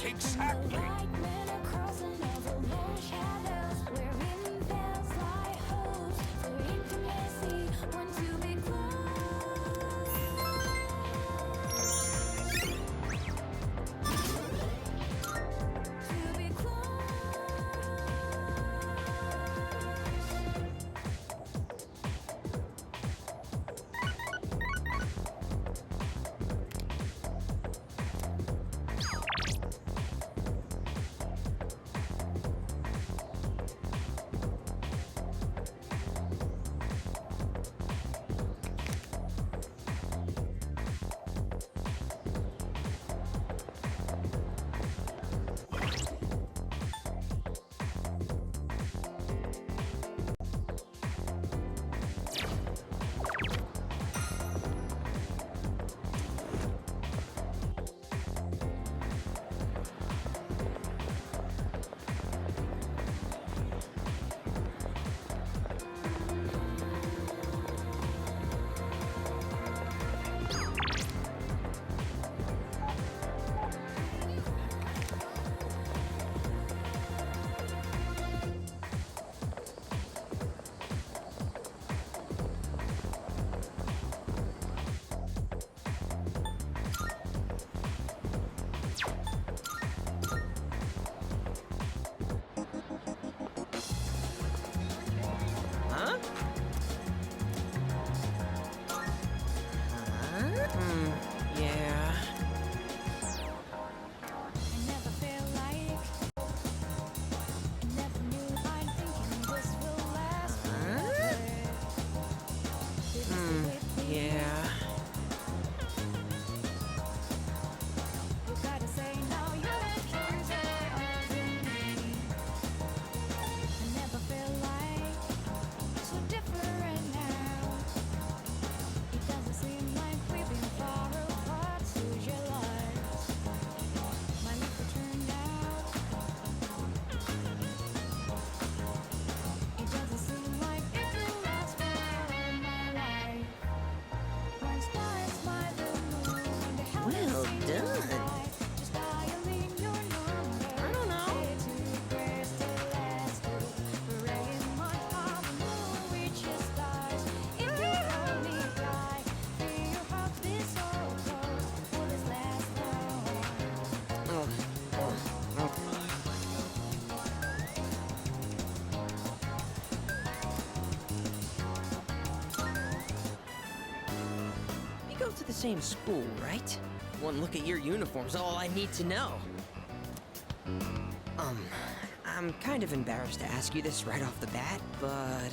Yes, exactly. Well done. I don't know. We go to the same school, right? One look at your uniform's all I need to know. I'm kind of embarrassed to ask you this right off the bat, but...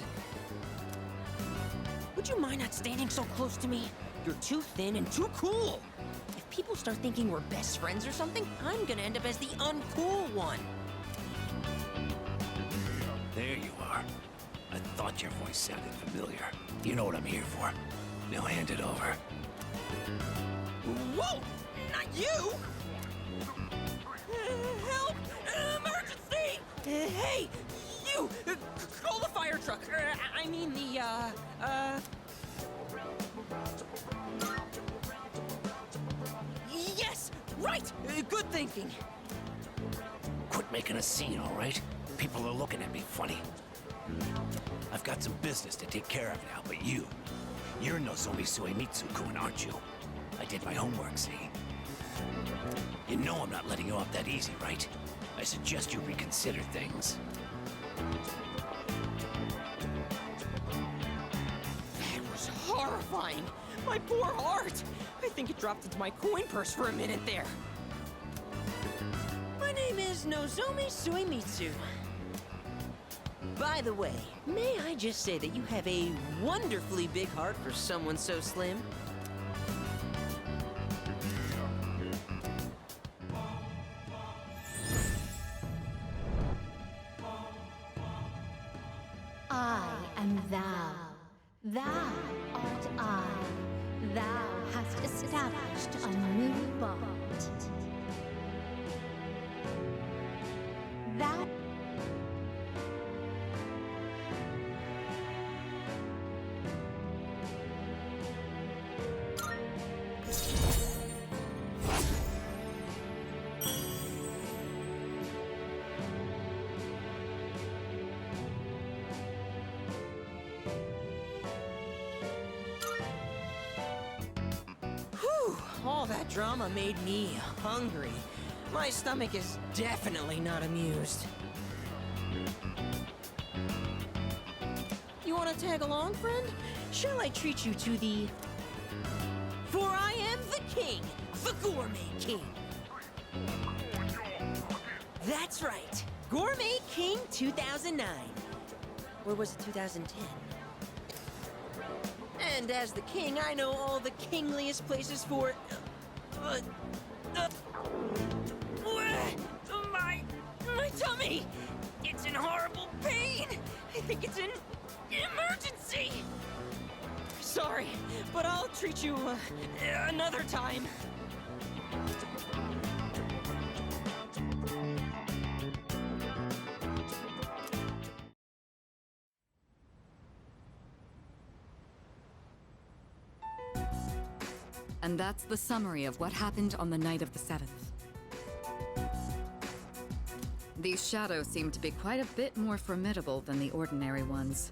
would you mind not standing so close to me? You're too thin and too cool! If people start thinking we're best friends or something, I'm gonna end up as the uncool one. There you are. I thought your voice sounded familiar. You know what I'm here for. Now hand it over. Whoa! Not you! Help! Emergency! Hey! You! Call the fire truck! I mean the, Yes! Right! Good thinking! Quit making a scene, all right? People are looking at me funny. I've got some business to take care of now, but you're Nozomi Suemitsu-kun, aren't you? I did my homework, see? You know I'm not letting you off that easy, right? I suggest you reconsider things. That was horrifying! My poor heart! I think it dropped into my coin purse for a minute there. My name is Nozomi Suemitsu. By the way, may I just say that you have a wonderfully big heart for someone so slim? I am thou. Thou art I. Thou hast established a new bond. Thou All that drama made me hungry. My stomach is definitely not amused. You want to tag along, friend? Shall I treat you to the... For I am the king, the Gourmet King. That's right, Gourmet King 2009. Or was it 2010? And as the king, I know all the kingliest places for... My tummy! It's in horrible pain! I think it's an emergency! Sorry, but I'll treat you another time. And that's the summary of what happened on the night of the 7th. These shadows seem to be quite a bit more formidable than the ordinary ones.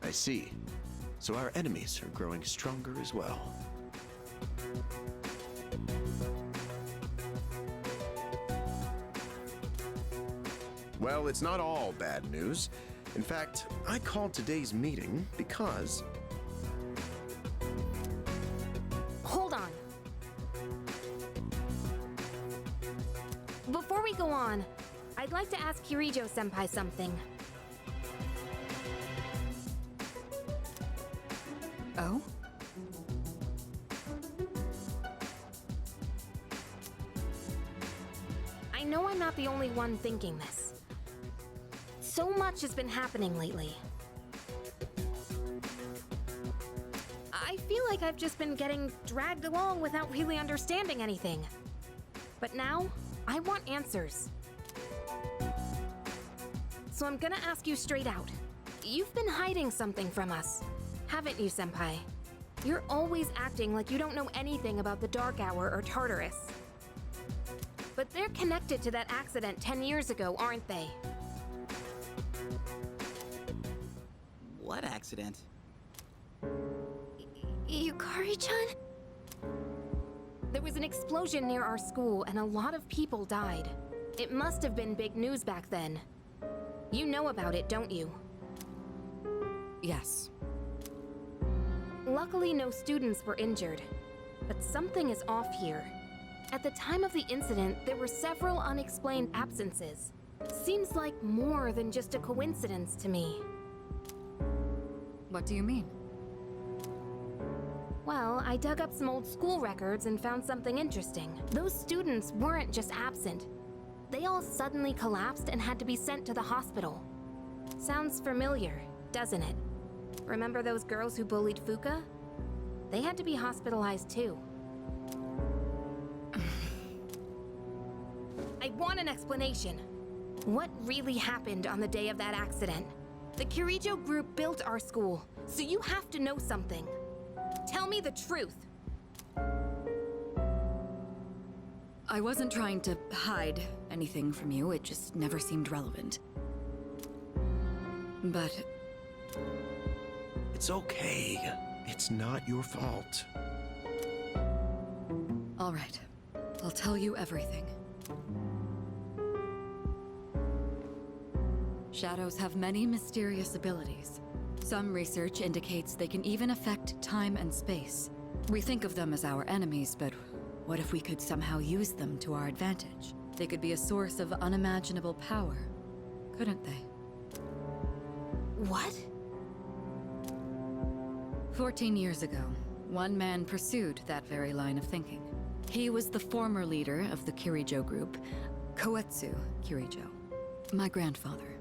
I see. So our enemies are growing stronger as well. Well, it's not all bad news. In fact, I called today's meeting because... Hold on. Before we go on, I'd like to ask Kirijo-senpai something. Oh? I know I'm not the only one thinking this. So much has been happening lately. I feel like I've just been getting dragged along without really understanding anything. But now, I want answers. So I'm gonna ask you straight out. You've been hiding something from us, haven't you, Senpai? You're always acting like you don't know anything about the Dark Hour or Tartarus. But they're connected to that accident 10 years ago, aren't they? What accident? Yukari-chan? There was an explosion near our school and a lot of people died. It must have been big news back then. You know about it, don't you? Yes. Luckily, no students were injured. But something is off here. At the time of the incident, there were several unexplained absences. Seems like more than just a coincidence to me. What do you mean? Well, I dug up some old school records and found something interesting. Those students weren't just absent. They all suddenly collapsed and had to be sent to the hospital. Sounds familiar, doesn't it? Remember those girls who bullied Fuka? They had to be hospitalized too. I want an explanation. What really happened on the day of that accident? The Kirijo group built our school, so you have to know something. Tell me the truth. I wasn't trying to hide anything from you, it just never seemed relevant. But... It's okay. It's not your fault. all right. I'll tell you everything. Shadows have many mysterious abilities. Some research indicates they can even affect time and space. We think of them as our enemies, but what if we could somehow use them to our advantage? They could be a source of unimaginable power, couldn't they? What? 14 years ago, one man pursued that very line of thinking. He was the former leader of the Kirijo group, Koetsu Kirijo, my grandfather.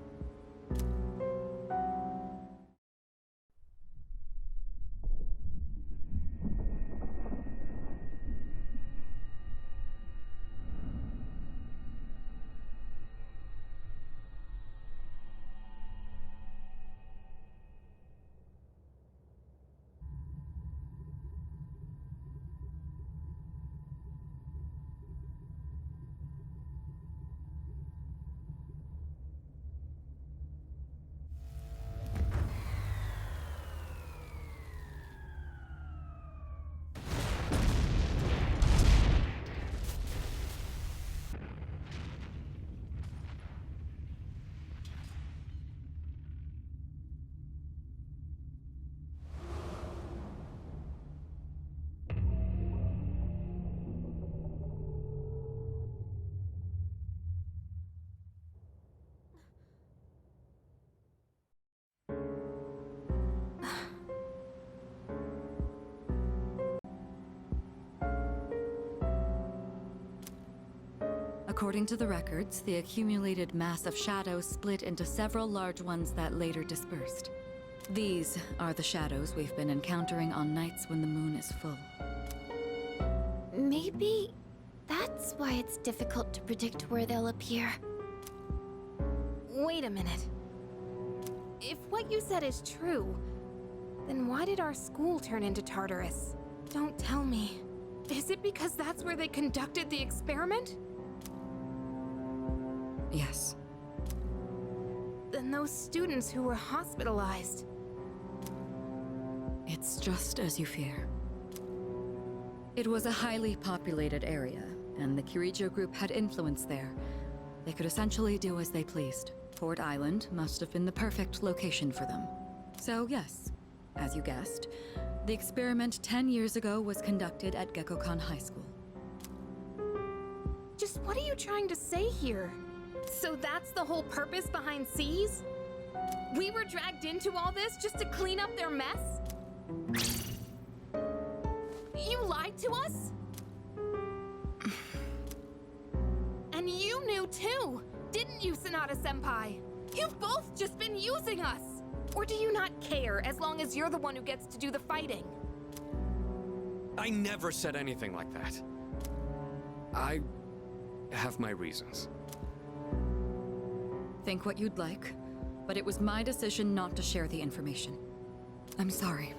According to the records, the accumulated mass of shadows split into several large ones that later dispersed. These are the shadows we've been encountering on nights when the moon is full. Maybe that's why it's difficult to predict where they'll appear. Wait a minute. If what you said is true, then why did our school turn into Tartarus? Don't tell me. Is it because that's where they conducted the experiment? Yes. Then those students who were hospitalized. It's just as you fear. It was a highly populated area, and the Kirijo group had influence there. They could essentially do as they pleased. Port Island must have been the perfect location for them. So yes, as you guessed, the experiment 10 years ago was conducted at Gekkokan High School. Just what are you trying to say here? So that's the whole purpose behind C's? We were dragged into all this just to clean up their mess? You lied to us? And you knew too, didn't you, Sonata-senpai? You've both just been using us! Or do you not care as long as you're the one who gets to do the fighting? I never said anything like that. I have my reasons. Think what you'd like, but it was my decision not to share the information. I'm sorry.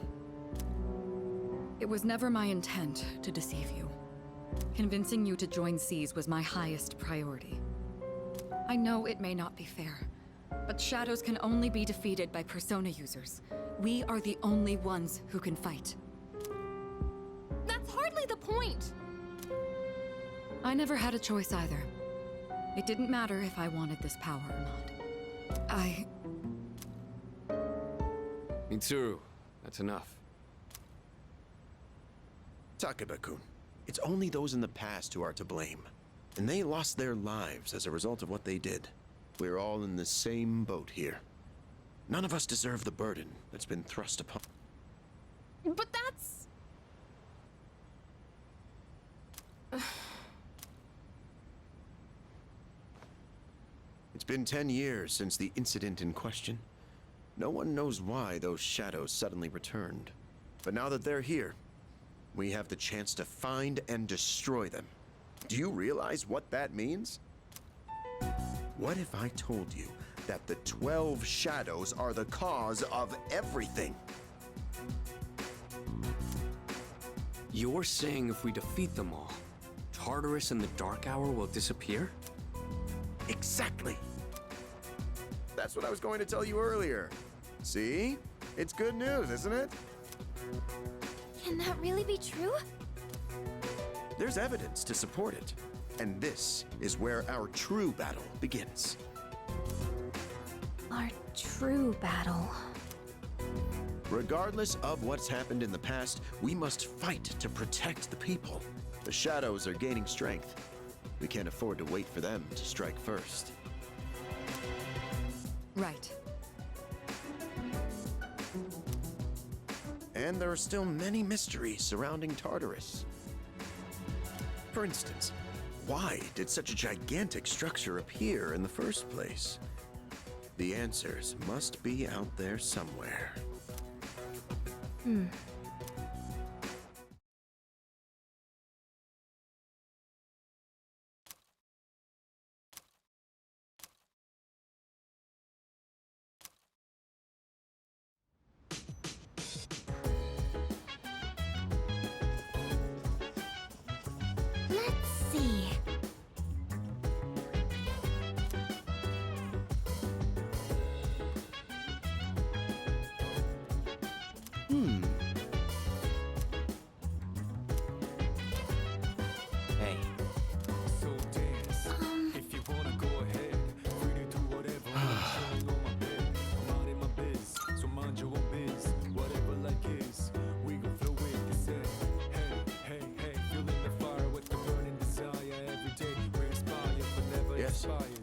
It was never my intent to deceive you. Convincing you to join C's was my highest priority. I know it may not be fair, but shadows can only be defeated by persona users. We are the only ones who can fight. That's hardly the point! I never had a choice either. It didn't matter if I wanted this power or not. Mitsuru, that's enough. Takeba-kun, it's only those in the past who are to blame. And they lost their lives as a result of what they did. We're all in the same boat here. None of us deserve the burden that's been thrust upon. But that's... It's been 10 years since the incident in question. No one knows why those shadows suddenly returned. But now that they're here, we have the chance to find and destroy them. Do you realize what that means? What if I told you that the 12 shadows are the cause of everything? You're saying if we defeat them all, Tartarus and the Dark Hour will disappear? Exactly. That's what I was going to tell you earlier. See? It's good news, isn't it? Can that really be true? There's evidence to support it. And this is where our true battle begins. Our true battle. Regardless of what's happened in the past, we must fight to protect the people. The shadows are gaining strength. We can't afford to wait for them to strike first. Right. And there are still many mysteries surrounding Tartarus. For instance, why did such a gigantic structure appear in the first place? The answers must be out there somewhere. Let's see. Hey, So dance. If you wanna go ahead, free to do whatever. I'm chilling on my bed. I'm out in my biz, so mind your own biz. Whatever like is, we gon' flow with the set. Hey, hey, hey, feeling the fire with the burning desire every day. We're inspired, but never Yes. expired.